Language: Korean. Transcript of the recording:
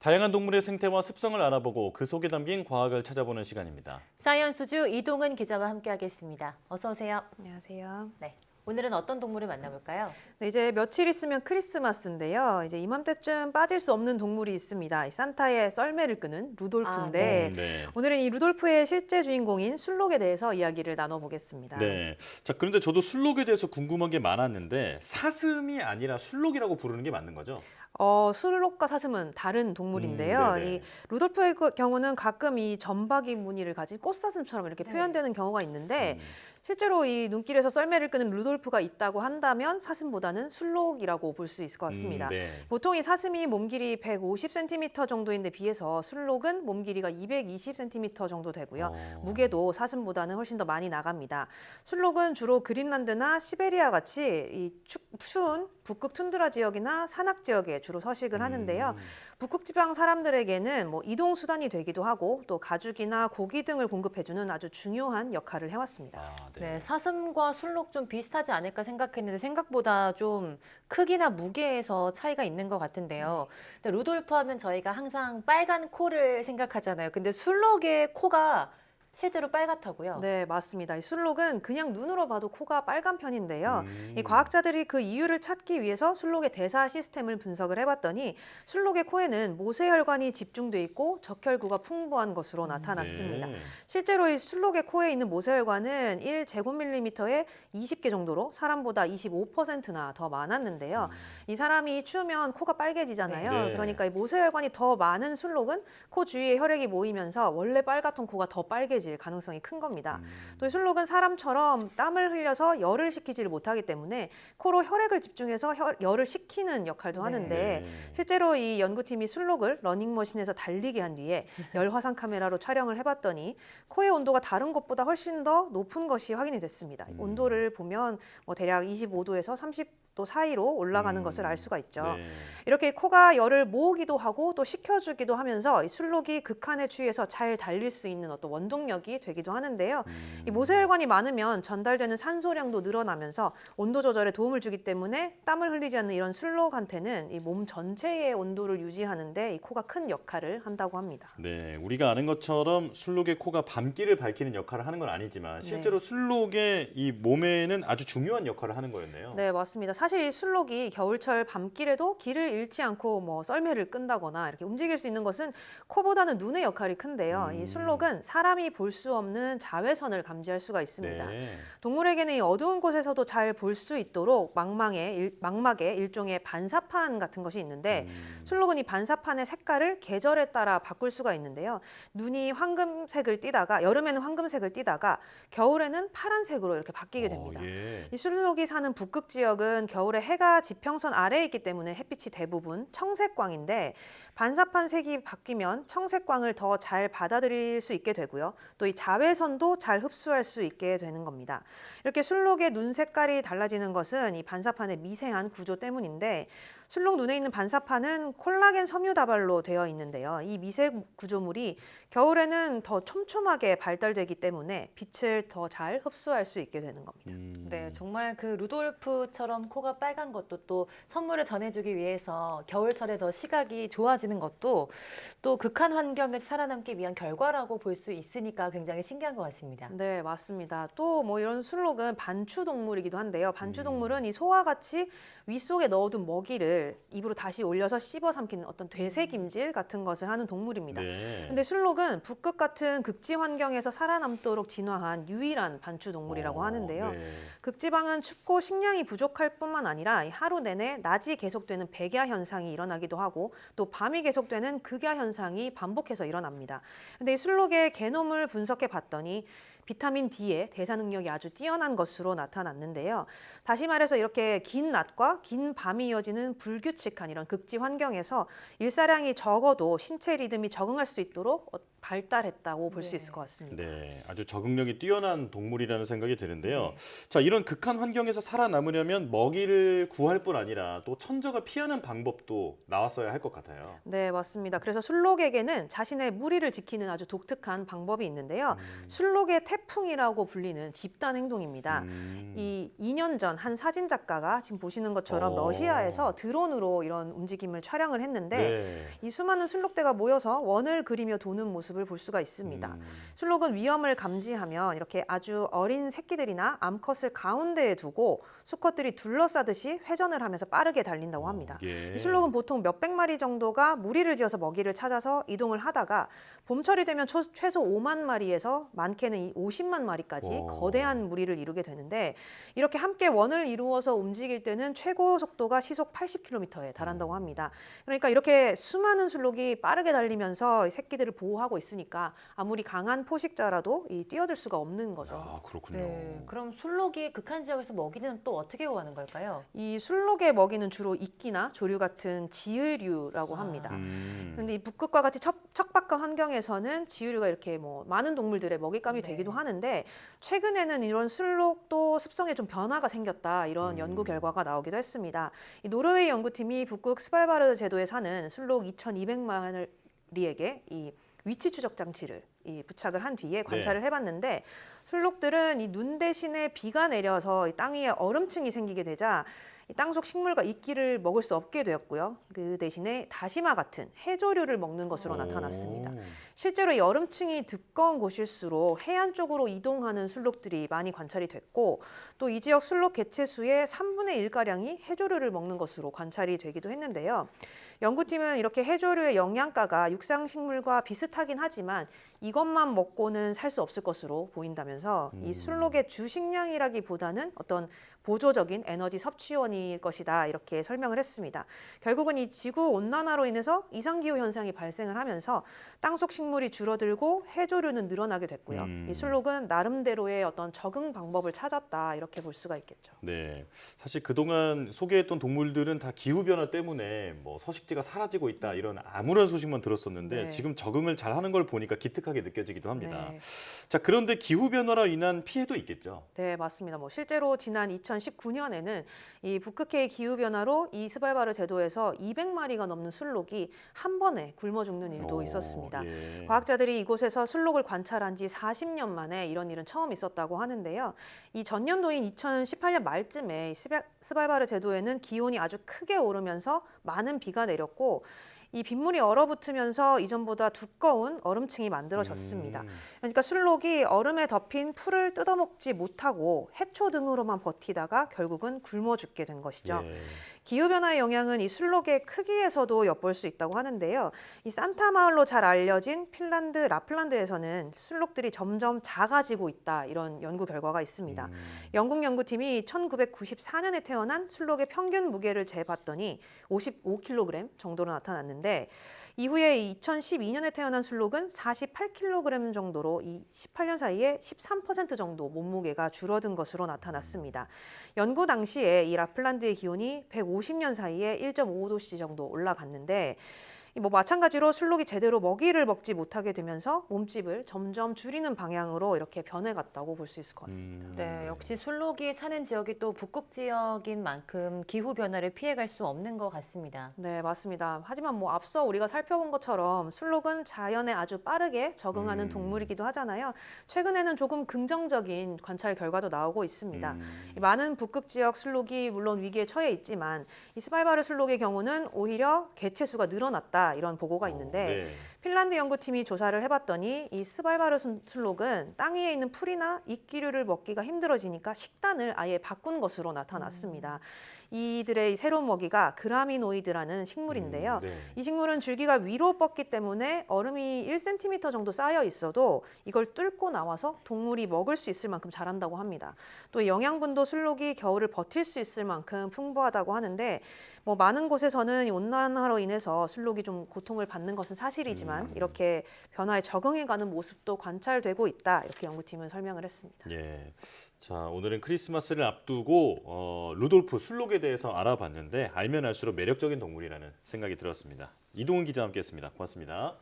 다양한 동물의 생태와 습성을 알아보고 그 속에 담긴 과학을 찾아보는 시간입니다. 사이언스주 이동은 기자와 함께하겠습니다. 어서 오세요. 안녕하세요. 네, 오늘은 어떤 동물을 만나볼까요? 네, 이제 며칠 있으면 크리스마스인데요. 이제 이맘때쯤 빠질 수 없는 동물이 있습니다. 이 산타의 썰매를 끄는 루돌프인데 네. 오늘은 이 루돌프의 실제 주인공인 술록에 대해서 이야기를 나눠보겠습니다. 네. 자, 그런데 저도 술록에 대해서 궁금한 게 많았는데 사슴이 아니라 술록이라고 부르는 게 맞는 거죠? 술록과 사슴은 다른 동물인데요. 네네. 이 루돌프의 경우는 가끔 이 점박이 무늬를 가진 꽃사슴처럼 이렇게 네. 표현되는 경우가 있는데 음. 실제로 이 눈길에서 썰매를 끄는 루돌프가 있다고 한다면 사슴보다는 술록이라고 볼 수 있을 것 같습니다. 네. 보통 이 사슴이 몸 길이 150cm 정도인데 비해서 술록은 몸 길이가 220cm 정도 되고요. 무게도 사슴보다는 훨씬 더 많이 나갑니다. 술록은 주로 그린란드나 시베리아 같이 이 추운 북극 툰드라 지역이나 산악 지역에 주로 서식을 하는데요. 북극 지방 사람들에게는 뭐 이동 수단이 되기도 하고 또 가죽이나 고기 등을 공급해주는 아주 중요한 역할을 해왔습니다. 네, 사슴과 술록 좀 비슷하지 않을까 생각했는데 생각보다 좀 크기나 무게에서 차이가 있는 것 같은데요. 근데 루돌프 하면 저희가 항상 빨간 코를 생각하잖아요. 근데 술록의 코가 실제로 빨갛다고요? 네, 맞습니다. 이 술록은 그냥 눈으로 봐도 코가 빨간 편인데요. 음. 이 과학자들이 그 이유를 찾기 위해서 술록의 대사 시스템을 분석을 해봤더니 술록의 코에는 모세혈관이 집중돼 있고 적혈구가 풍부한 것으로 나타났습니다. 네. 실제로 이 술록의 코에 있는 모세혈관은 1제곱밀리미터에 20개 정도로 사람보다 25%나 더 많았는데요. 이 사람이 추우면 코가 빨개지잖아요. 네. 그러니까 이 모세혈관이 더 많은 술록은 코 주위에 혈액이 모이면서 원래 빨갛던 코가 더 빨개질 가능성이 큰 겁니다. 또 이 술록은 사람처럼 땀을 흘려서 열을 식히지를 못하기 때문에 코로 혈액을 집중해서 열을 식히는 역할도 하는데 네. 실제로 이 연구팀이 술록을 러닝머신에서 달리게 한 뒤에 열화상 카메라로 촬영을 해봤더니 코의 온도가 다른 곳보다 훨씬 더 높은 것이 확인이 됐습니다. 온도를 보면 뭐 대략 25도에서 30도 사이로 올라가는 것을 알 수가 있죠. 네. 이렇게 코가 열을 모으기도 하고 또 식혀주기도 하면서 이 술록이 극한의 추위에서 잘 달릴 수 있는 어떤 원동력이 되기도 하는데요. 이 모세혈관이 많으면 전달되는 산소량도 늘어나면서 온도 조절에 도움을 주기 때문에 땀을 흘리지 않는 이런 술록한테는 이 몸 전체의 온도를 유지하는데 이 코가 큰 역할을 한다고 합니다. 네, 우리가 아는 것처럼 술록의 코가 밤길을 밝히는 역할을 하는 건 아니지만 실제로 술록의 이 몸에는 아주 중요한 역할을 하는 거였네요. 네, 맞습니다. 사실 이 술록이 겨울철 밤길에도 길을 잃지 않고 뭐 썰매를 끈다거나 이렇게 움직일 수 있는 것은 코보다는 눈의 역할이 큰데요. 이 술록은 사람이 볼 수 없는 자외선을 감지할 수가 있습니다. 네. 동물에게는 이 어두운 곳에서도 잘 볼 수 있도록 망막에 일종의 반사판 같은 것이 있는데 술록은 이 반사판의 색깔을 계절에 따라 바꿀 수가 있는데요. 눈이 황금색을 띠다가 여름에는 황금색을 띠다가 겨울에는 파란색으로 이렇게 바뀌게 됩니다. 예. 이 술록이 사는 북극 지역은 겨울에 해가 지평선 아래에 있기 때문에 햇빛이 대부분 청색광인데 반사판 색이 바뀌면 청색광을 더 잘 받아들일 수 있게 되고요. 또 이 자외선도 잘 흡수할 수 있게 되는 겁니다. 이렇게 술록의 눈 색깔이 달라지는 것은 이 반사판의 미세한 구조 때문인데 술록 눈에 있는 반사판은 콜라겐 섬유 다발로 되어 있는데요. 이 미세 구조물이 겨울에는 더 촘촘하게 발달되기 때문에 빛을 더 잘 흡수할 수 있게 되는 겁니다. 네, 정말 그 루돌프처럼 코가 빨간 것도 또 선물을 전해주기 위해서 겨울철에 더 시각이 좋아지는 것도 또 극한 환경에서 살아남기 위한 결과라고 볼 수 있으니까 굉장히 신기한 것 같습니다. 네, 맞습니다. 또 뭐 이런 술록은 반추 동물이기도 한데요. 반추 동물은 이 소와 같이 윗속에 넣어둔 먹이를 입으로 다시 올려서 씹어 삼키는 어떤 되새김질 같은 것을 하는 동물입니다. 네. 근데 술록은 북극 같은 극지 환경에서 살아남도록 진화한 유일한 반추 동물이라고 하는데요. 네. 극지방은 춥고 식량이 부족할 뿐만 아니라 하루 내내 낮이 계속되는 백야 현상이 일어나기도 하고 또 밤이 계속되는 극야 현상이 반복해서 일어납니다. 근데 이 술록의 게놈을 분석해 봤더니 비타민 D의 대사 능력이 아주 뛰어난 것으로 나타났는데요. 다시 말해서 이렇게 긴 낮과 긴 밤이 이어지는 불규칙한 이런 극지 환경에서 일사량이 적어도 신체 리듬이 적응할 수 있도록 발달했다고 볼 수 있을 것 같습니다. 네, 아주 적응력이 뛰어난 동물이라는 생각이 드는데요. 자, 이런 극한 환경에서 살아남으려면 먹이를 구할 뿐 아니라 또 천적을 피하는 방법도 나왔어야 할 것 같아요. 네, 맞습니다. 그래서 술록에게는 자신의 무리를 지키는 아주 독특한 방법이 있는데요. 술록의 태풍이라고 불리는 집단 행동입니다. 이 2년 전 한 사진 작가가 지금 보시는 것처럼 러시아에서 드론으로 이런 움직임을 촬영을 했는데 네. 이 수많은 술록대가 모여서 원을 그리며 도는 모습을 볼 수가 있습니다. 술록은 위험을 감지하면 이렇게 아주 어린 새끼들이나 암컷을 가운데에 두고 수컷들이 둘러싸듯이 회전을 하면서 빠르게 달린다고 합니다. 예. 이 술록은 보통 몇백 마리 정도가 무리를 지어서 먹이를 찾아서 이동을 하다가 봄철이 되면 최소 5만 마리에서 많게는 50만 마리까지 오. 거대한 무리를 이루게 되는데 이렇게 함께 원을 이루어서 움직일 때는 최고 속도가 시속 80km에 달한다고 합니다. 그러니까 이렇게 수많은 술록이 빠르게 달리면서 이 새끼들을 보호하고 있으니까 아무리 강한 포식자라도 뛰어들 수가 없는 거죠. 아, 그렇군요. 네, 그럼 술록이 극한 지역에서 먹이는 또 어떻게 구하는 걸까요? 이 술록의 먹이는 주로 이끼나 조류 같은 지으류라고 합니다. 그런데 이 북극과 같이 척박한 환경에서는 지으류가 이렇게 뭐 많은 동물들의 먹잇감이 네. 되기도 하는데 최근에는 이런 술록도 습성에 좀 변화가 생겼다 이런 연구 결과가 나오기도 했습니다. 이 노르웨이 연구팀이 북극 스발바르 제도에 사는 술록 2,200마리에게 이 위치 추적 장치를 부착을 한 뒤에 관찰을 해봤는데 술록들은 이 눈 대신에 비가 내려서 이 땅 위에 얼음층이 생기게 되자 이 땅속 식물과 이끼를 먹을 수 없게 되었고요. 그 대신에 다시마 같은 해조류를 먹는 것으로 나타났습니다. 실제로 이 얼음층이 두꺼운 곳일수록 해안 쪽으로 이동하는 술록들이 많이 관찰이 됐고 또 이 지역 술록 개체수의 3분의 1가량이 해조류를 먹는 것으로 관찰이 되기도 했는데요. 연구팀은 이렇게 해조류의 영양가가 육상식물과 비슷하긴 하지만 이것만 먹고는 살 수 없을 것으로 보인다면서 이 술록의 주식량이라기보다는 어떤 보조적인 에너지 섭취원일 것이다 이렇게 설명을 했습니다. 결국은 이 지구 온난화로 인해서 이상기후 현상이 발생을 하면서 땅속 식물이 줄어들고 해조류는 늘어나게 됐고요. 이 술록은 나름대로의 어떤 적응 방법을 찾았다 이렇게 볼 수가 있겠죠. 네, 사실 그동안 소개했던 동물들은 다 기후 변화 때문에 뭐 서식지가 사라지고 있다 이런 아무런 소식만 들었었는데 네. 지금 적응을 잘하는 걸 보니까 기특하게 느껴지기도 합니다. 네. 자, 그런데 기후 변화로 인한 피해도 있겠죠. 네, 맞습니다. 실제로 지난 2019년에는 이 북극해의 기후 변화로 이 스발바르 제도에서 200마리가 넘는 술록이 한 번에 굶어 죽는 일도 있었습니다. 예. 과학자들이 이곳에서 술록을 관찰한 지 40년 만에 이런 일은 처음 있었다고 하는데요. 이 전년도인 2018년 말쯤에 스발바르 제도에는 기온이 아주 크게 오르면서 많은 비가 내렸고 이 빗물이 얼어붙으면서 이전보다 두꺼운 얼음층이 만들어졌습니다. 그러니까 술록이 얼음에 덮인 풀을 뜯어먹지 못하고 해초 등으로만 버티다가 결국은 굶어 죽게 된 것이죠. 예. 기후변화의 영향은 이 술록의 크기에서도 엿볼 수 있다고 하는데요. 이 산타 마을로 잘 알려진 핀란드 라플란드에서는 술록들이 점점 작아지고 있다 이런 연구 결과가 있습니다. 영국 연구팀이 1994년에 태어난 술록의 평균 무게를 재봤더니 55kg 정도로 나타났는데 이후에 2012년에 태어난 술록은 48kg 정도로 이 18년 사이에 13% 정도 몸무게가 줄어든 것으로 나타났습니다. 연구 당시에 이 라플란드의 기온이 150년 사이에 1.5도씨 정도 올라갔는데 마찬가지로 술록이 제대로 먹이를 먹지 못하게 되면서 몸집을 점점 줄이는 방향으로 이렇게 변해갔다고 볼 수 있을 것 같습니다. 네, 역시 술록이 사는 지역이 또 북극 지역인 만큼 기후 변화를 피해갈 수 없는 것 같습니다. 네, 맞습니다. 하지만 앞서 우리가 살펴본 것처럼 술록은 자연에 아주 빠르게 적응하는 동물이기도 하잖아요. 최근에는 조금 긍정적인 관찰 결과도 나오고 있습니다. 많은 북극 지역 술록이 물론 위기에 처해 있지만 이 스발바르 술록의 경우는 오히려 개체수가 늘어났다 이런 보고가 있는데 네. 핀란드 연구팀이 조사를 해봤더니 이 스발바르 술록은 땅 위에 있는 풀이나 이끼류를 먹기가 힘들어지니까 식단을 아예 바꾼 것으로 나타났습니다. 이들의 새로운 먹이가 그라미노이드라는 식물인데요. 네. 이 식물은 줄기가 위로 뻗기 때문에 얼음이 1cm 정도 쌓여 있어도 이걸 뚫고 나와서 동물이 먹을 수 있을 만큼 자란다고 합니다. 또 영양분도 술록이 겨울을 버틸 수 있을 만큼 풍부하다고 하는데 많은 곳에서는 이 온난화로 인해서 술록이 좀 고통을 받는 것은 사실이지만 이렇게 변화에 적응해가는 모습도 관찰되고 있다 이렇게 연구팀은 설명을 했습니다. 예. 자, 오늘은 크리스마스를 앞두고 루돌프 술록에 대해서 알아봤는데 알면 알수록 매력적인 동물이라는 생각이 들었습니다. 이동훈 기자와 함께했습니다. 고맙습니다.